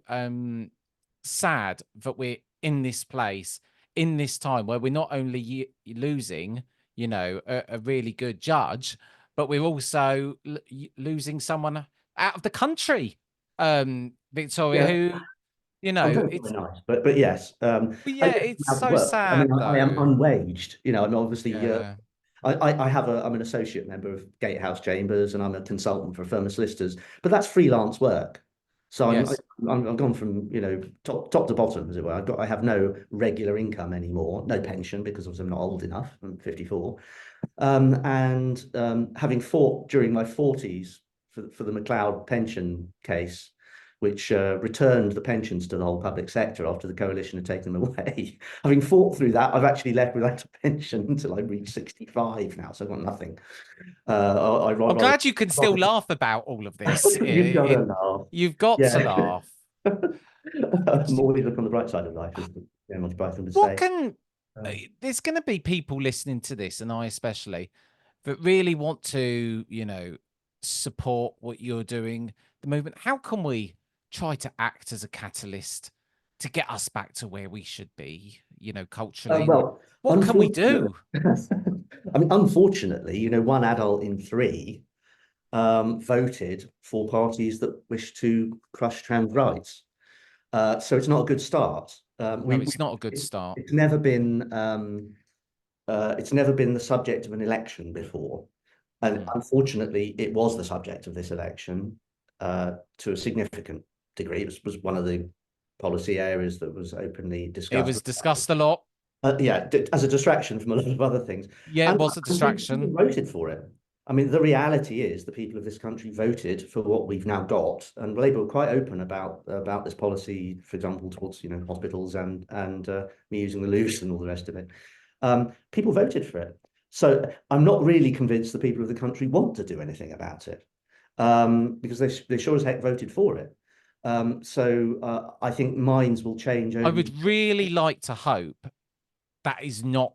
sad that we're in this place in this time where we're not only losing, you know, a really good judge, but we're also losing someone out of the country, Victoria, Yeah, who, you I'm know, very, it's, very nice, but yes, yeah, I it's have to so work. I mean, sad I am though. unwaged. You know, I'm obviously Yeah. I have I'm an associate member of Gatehouse Chambers, and I'm a consultant for a firm of solicitors, but that's freelance work. So Yes. I've gone from, you know, top to bottom, as it were. I have no regular income anymore, no pension, because obviously I'm not old enough. I'm 54. Having fought during my 40s for the McCloud pension case, which returned the pensions to the whole public sector after the coalition had taken them away. Having fought through that, I've actually left without a pension until I reach 65 now, so I've got nothing. I I'm rather, glad you can still laugh about all of this. you've got to laugh. You've got to Yeah. laugh. I'm always look on the bright side of life, as Monty Python would What say. can Um, there's going to be people listening to this, and I especially, that really want to, you know, support what you're doing, the movement. How can we try to act as a catalyst to get us back to where we should be, you know, culturally? well, What can we unfortunately, do? I mean, unfortunately, you know, one adult in three voted for parties that wish to crush trans rights. So it's not a good start. No, it's not a good start. It's never been the subject of an election before, and Mm. unfortunately, it was the subject of this election to a significant degree. It was one of the policy areas that was openly It discussed. was discussed a lot. Yeah, as a distraction from a lot of other things. Yeah, it And was a people distraction. voted for it. I mean, the reality is the people of this country voted for what we've now got, and Labour were quite open about this policy, for example, towards, you know, hospitals and me using the loose and all the rest of it. People voted for it. So I'm not really convinced the people of the country want to do anything about it, because they sure as heck voted for it. I think minds will change I only. would really like to hope that is not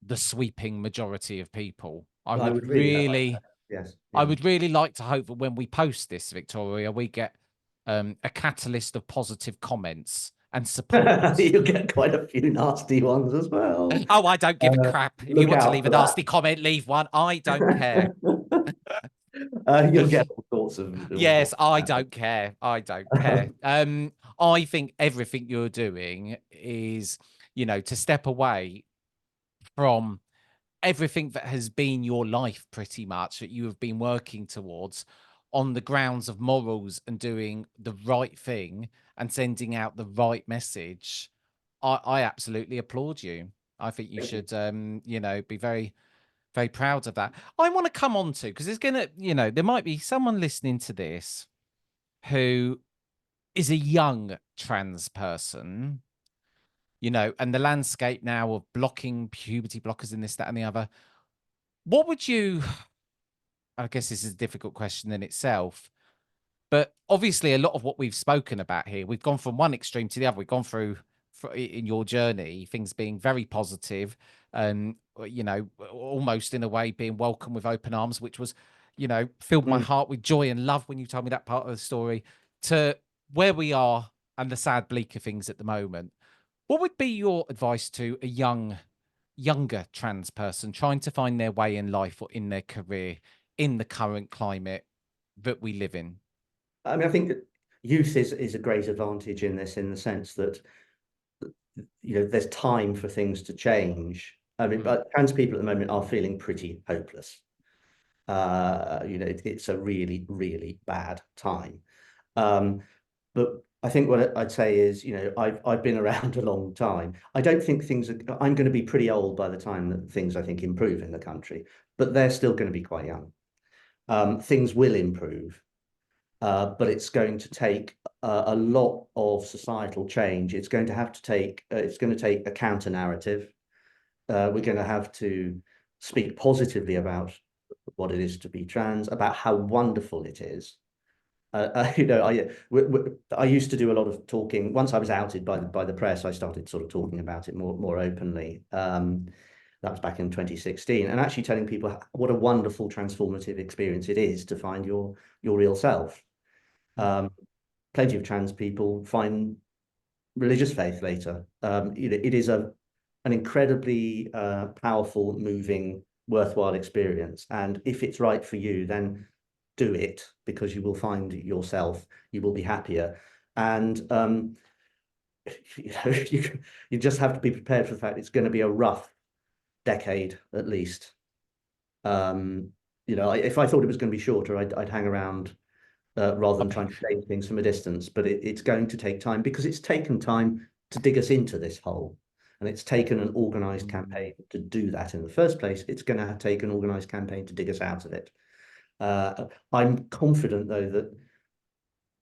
the sweeping majority of people. I would really hope. Yes, I yeah. would really like to hope that when we post this, Victoria, we get a catalyst of positive comments and support. You'll get quite a few nasty ones as well. Oh, I don't give a crap. If you Look want to out leave a for that. nasty comment, leave one. I don't care. You'll get all sorts of Yes, I don't care. I don't care. I think everything you're doing is, you know, to step away from everything that has been your life pretty much that you have been working towards. on the grounds of morals and doing the right thing and sending out the right message, I absolutely applaud you. I think you Thank you. should, you know, be very, very proud of that. I want to come on to, because there's going to, you know, there might be someone listening to this who is a young trans person, you know, and the landscape now of blocking puberty blockers and this, that, and the other. What would you, I guess this is a difficult question in itself, but obviously a lot of what we've spoken about here, we've gone from one extreme to the other. We've gone through in your journey, things being very positive and, you know, almost in a way being welcomed with open arms, which was, you know, filled my Mm. heart with joy and love when you told me that part of the story, to where we are and the sad, bleaker things at the moment. What would be your advice to a younger trans person trying to find their way in life or in their career in the current climate that we live in? I mean, I think that youth is a great advantage in this, in the sense that, you know, there's time for things to change. I mean, Mm, but trans people at the moment are feeling pretty hopeless. You know, it's a really, really bad time. Um, but I think what I'd say is, you know, I've been around a long time. I don't think things are. I'm going to be pretty old by the time that things, I think, improve in the country, but they're still going to be quite young. Things will improve, but it's going to take a lot of societal change. It's going to have to take. It's going to take a counter narrative. We're going to have to speak positively about what it is to be trans, about how wonderful it is. You know, I used to do a lot of talking. Once I was outed by the press, I started sort of talking about it more openly. That was back in 2016, and actually telling people what a wonderful transformative experience it is to find your real self. mm, Plenty of trans people find religious faith later. You know, it is an incredibly powerful, moving, worthwhile experience. And if it's right for you, then do it, because you will find yourself, you will be happier. And you know, you just have to be prepared for the fact it's going to be a rough decade at least. You know, if I thought it was going to be shorter, I'd hang around rather than trying to date things from a distance. But it's going to take time, because it's taken time to dig us into this hole. And it's taken an organized mm. campaign to do that in the first place. It's going to take an organized campaign to dig us out of it. I'm confident, though, that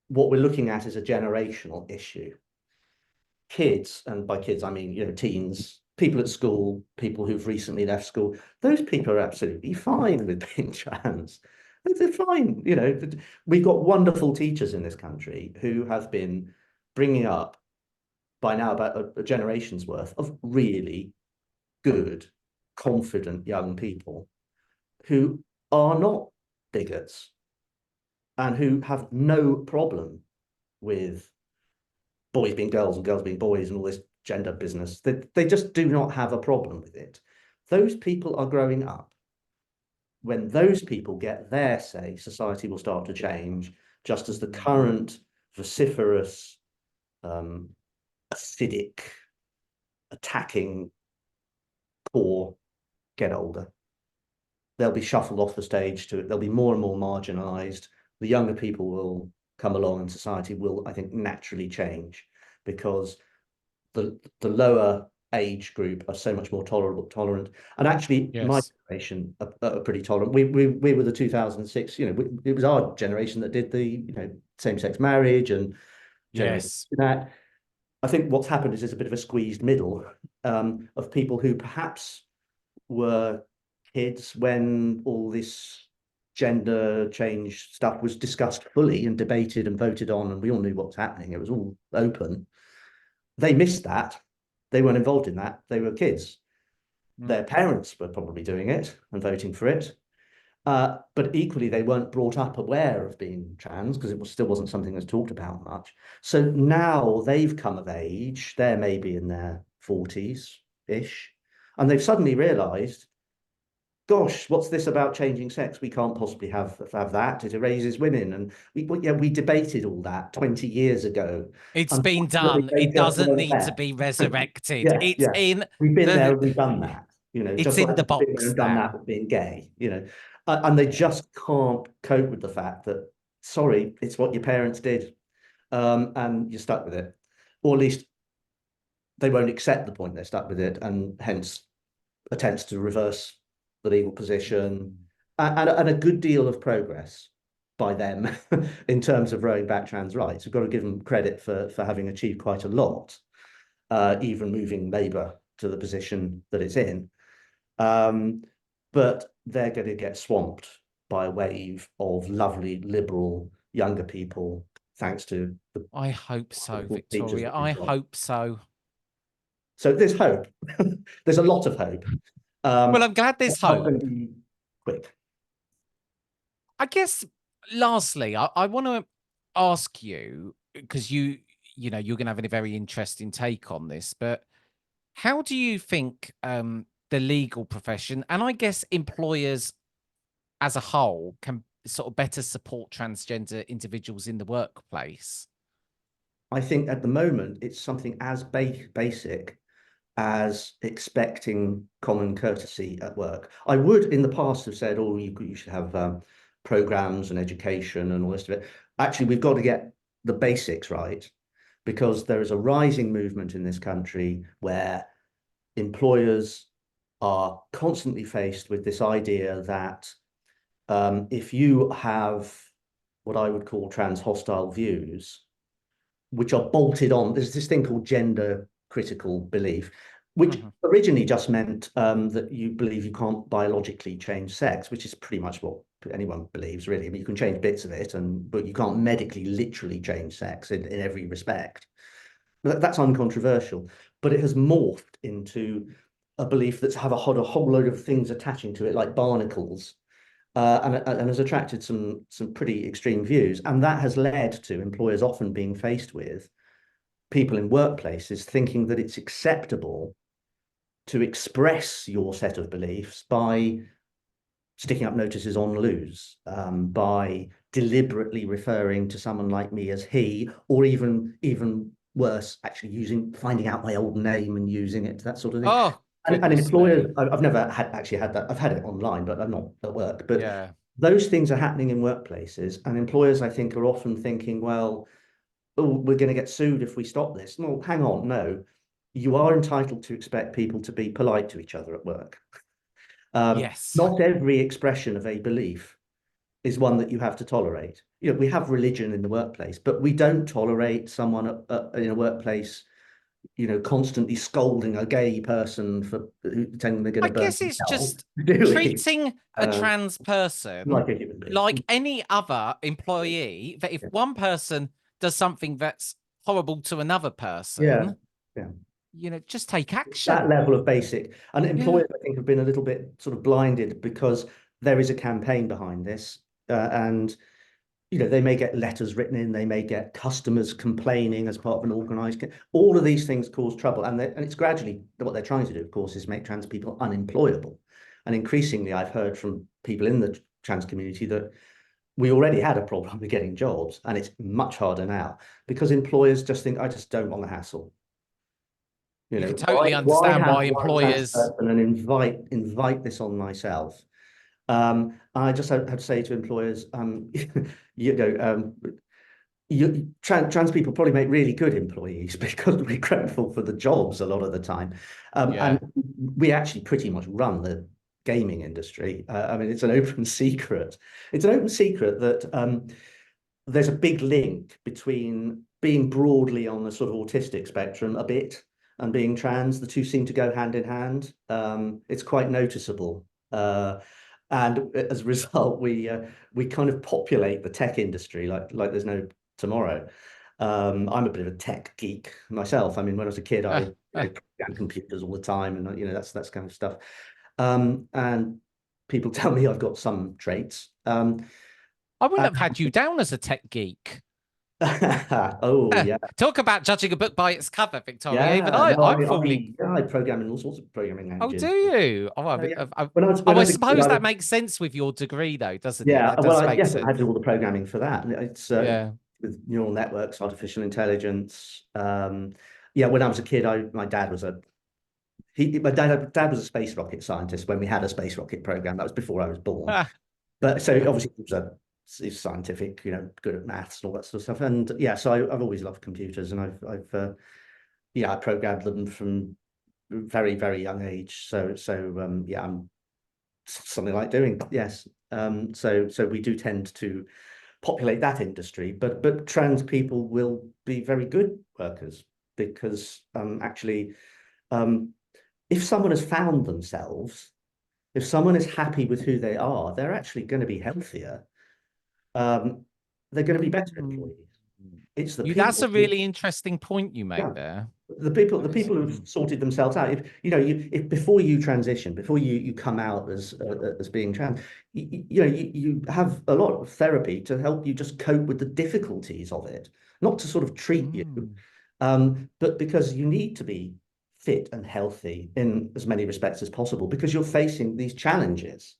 what we're looking at is a generational issue. Kids, and by kids I mean, you know, teens, people at school, people who've recently left school, those people are absolutely fine with being trans. They're fine. You know, we've got wonderful teachers in this country who have been bringing up, by now, about a generation's worth of really good, confident young people who are not bigots and who have no problem with boys being girls and girls being boys and all this gender business. They just do not have a problem with it. Those people are growing up. When those people get their say, society will start to change, just as the current vociferous, acidic, attacking core get older. They'll be shuffled off the stage to it. They'll be more and more marginalized. The younger people will come along, and society will, I think, naturally change, because the lower age group are so much more tolerant. And actually, my Yes. generation are pretty tolerant. We were the 2006. You know, it was our generation that did the, you know, same-sex marriage and generation Yes. that. I think what's happened is there's a bit of a squeezed middle, of people who perhaps were kids when all this gender change stuff was discussed fully and debated and voted on, and we all knew what was happening. It was all open. They missed that. They weren't involved in that. They were kids. Mm. Their parents were probably doing it and voting for it. But equally, they weren't brought up aware of being trans, because it still wasn't something that's talked about much. So now they've come of age. They're maybe in their 40s-ish. And they've suddenly realized, gosh, what's this about changing sex? We can't possibly have that. It erases women. And we debated all that 20 years ago. It's been Unfortunately, done. they It just doesn't weren't need to there. be resurrected. Yeah, It's yeah. in We've been there the and we've done that. You know, it's just in like the we've been there box and done now. that with being gay, you know. And they Yeah. just can't cope with the fact that sorry, it's what your parents did, and you're stuck with it, or at least they won't accept the point they're stuck with it, and hence attempts to reverse the legal position, and a good deal of progress by them in terms of rowing back trans rights. We've got to give them credit for having achieved quite a lot, even moving Labour to the position that it's in. But they're going to get swamped by a wave of lovely liberal younger people, thanks to the I hope so, teachers Victoria. that we've I got. hope so. So there's hope. There's a lot of hope. Well, I'm glad there's It's not hope. going to be quick. I guess lastly, I want to ask you, because you know, you're going to have a very interesting take on this, but how do you think the legal profession, and I guess employers as a whole, can sort of better support transgender individuals in the workplace? I think at the moment it's something as basic as expecting common courtesy at work. I would in the past have said, oh, you should have programs and education and all this of it. Actually, we've got to get the basics right, because there is a rising movement in this country where employers are constantly faced with this idea that if you have what I would call trans hostile views, which are bolted on, there's this thing called gender critical belief, which originally just meant that you believe you can't biologically change sex, which is pretty much what anyone believes, really. I mean, you can change bits of it, but you can't medically, literally change sex in every respect. That's uncontroversial, but it has morphed into a belief that's have a whole load of things attaching to it, like barnacles, and has attracted some pretty extreme views, and that has led to employers often being faced with people in workplaces thinking that it's acceptable to express your set of beliefs by sticking up notices on loos, by deliberately referring to someone like me as he, or even worse, actually finding out my old name and using it, that sort of thing. Oh, And goodness employers, me. I've never actually had that. I've had it online, but I'm not at work. But Yeah. those things are happening in workplaces, and employers, I think, are often thinking, well, oh, we're going to get sued if we stop this. No, hang on, no. You are entitled to expect people to be polite to each other at work. Yes. Not every expression of a belief is one that you have to tolerate. You know, we have religion in the workplace, but we don't tolerate someone in a workplace, constantly scolding a gay person for pretending they're going I to burn guess in it's hell, just do we? treating a trans person Like a human being. like any other employee, that if Yeah. one person does something that's horrible to another Yeah. person, Yeah. just take That action. level of basic. And Yeah. employers, I think, have been a little bit sort of blinded because there is a campaign behind this. And they may get letters written in, they may get customers complaining as part of an organized. All of these things cause trouble, and it's gradually what they're trying to do, of course, is make trans people unemployable. And increasingly, I've heard from people in the trans community that we already had a problem with getting jobs, and it's much harder now because employers just think, I just don't want the hassle. You can Why totally why understand have why one trans employers. person and invite this on myself? I just have to say to employers, you know, trans people probably make really good employees because we're grateful for the jobs a lot of the time. And Yeah. we actually pretty much run the gaming industry. I mean, it's an open secret. It's an open secret that there's a big link between being broadly on the sort of autistic spectrum a bit and being trans. The two seem to go hand in hand. It's quite noticeable. And as a result, we kind of populate the tech industry like there's no tomorrow. I'm a bit of a tech geek myself. I mean, when I was a kid, I programmed computers all the time, and that's kind of stuff. And people tell me I've got some traits. I wouldn't have had you down as a tech geek. Oh yeah, Talk about judging a book by its cover, Victoria. Even yeah. No, I'm fully. I program in all sorts of programming Oh, do languages. you? Oh, Yeah. I, When I I was a kid, suppose that makes sense with your degree, though, doesn't it? yeah. That Well, does make yes, I had sense. to do all the programming for that. And it's Yeah. with neural networks, artificial intelligence. Yeah, when I was a kid, my dad was my dad was a space rocket scientist when we had a space rocket program. That was before I was born. Ah, But so obviously he was a is scientific, you know, good at maths and all that sort of stuff. And yeah, so I've always loved computers, and I programmed them from very, very young age. So yeah, I'm something like doing, yes. So we do tend to populate that industry, but trans people will be very good workers because actually, if someone has found themselves, if someone is happy with who they are, they're actually going to be healthier. They're going to be better Mm. employees. It's the That's people a really interesting point you yeah, make there. the That is, people who've sorted themselves out. If you know, if before you transition, before you come out as being trans, you have a lot of therapy to help you just cope with the difficulties of it, not to sort of treat you, mm. but because you need to be fit and healthy in as many respects as possible because you're facing these challenges.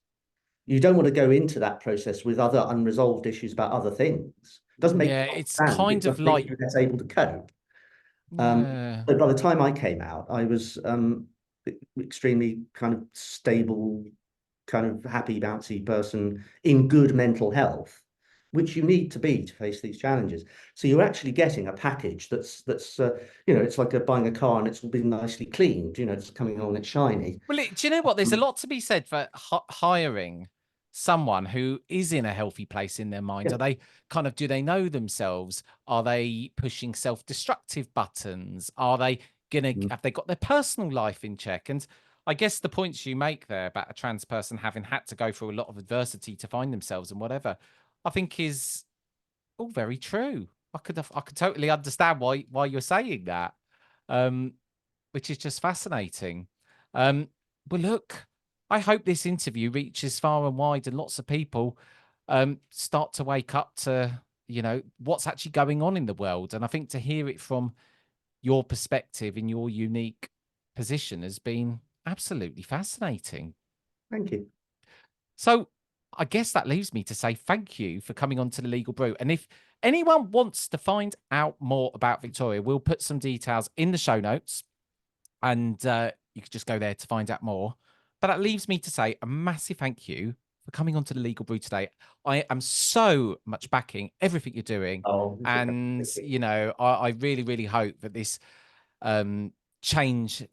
You don't want to go into that process with other unresolved issues about other things. It doesn't make Yeah, you it's trans, it kind of just makes like, you less able to cope. yeah. But by the time I came out, I was extremely kind of stable, kind of happy, bouncy person in good mental health, which you need to be to face these challenges. So you're actually getting a package that's you know, it's like buying a car and it's been nicely cleaned. You know, it's coming along, it's shiny. Well, do you know what? There's a Um, lot to be said for hiring someone who is in a healthy place in their mind. yeah. Are they kind of, do they know themselves? Are they pushing self-destructive buttons? Are they gonna, Mm, have they got their personal life in check? And I guess the points you make there about a trans person having had to go through a lot of adversity to find themselves and whatever, I think is all very true. I could totally understand why you're saying that. Um, which is just fascinating. Um, but look, I hope this interview reaches far and wide and lots of people start to wake up to, you know, what's actually going on in the world. And I think to hear it from your perspective in your unique position has been absolutely fascinating. thank you. So I guess that leaves me to say thank you for coming on to the Legal Brew. And if anyone wants to find out more about Victoria, we'll put some details in the show notes. And you could just go there to find out more. But that leaves me to say a massive thank you for coming on to the Legal Brew today. I am so much backing everything you're doing. Oh, And, thank you. you know, I really, really hope that this change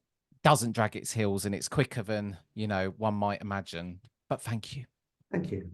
doesn't drag its heels and it's quicker than, you know, one might imagine. But thank you. Thank you.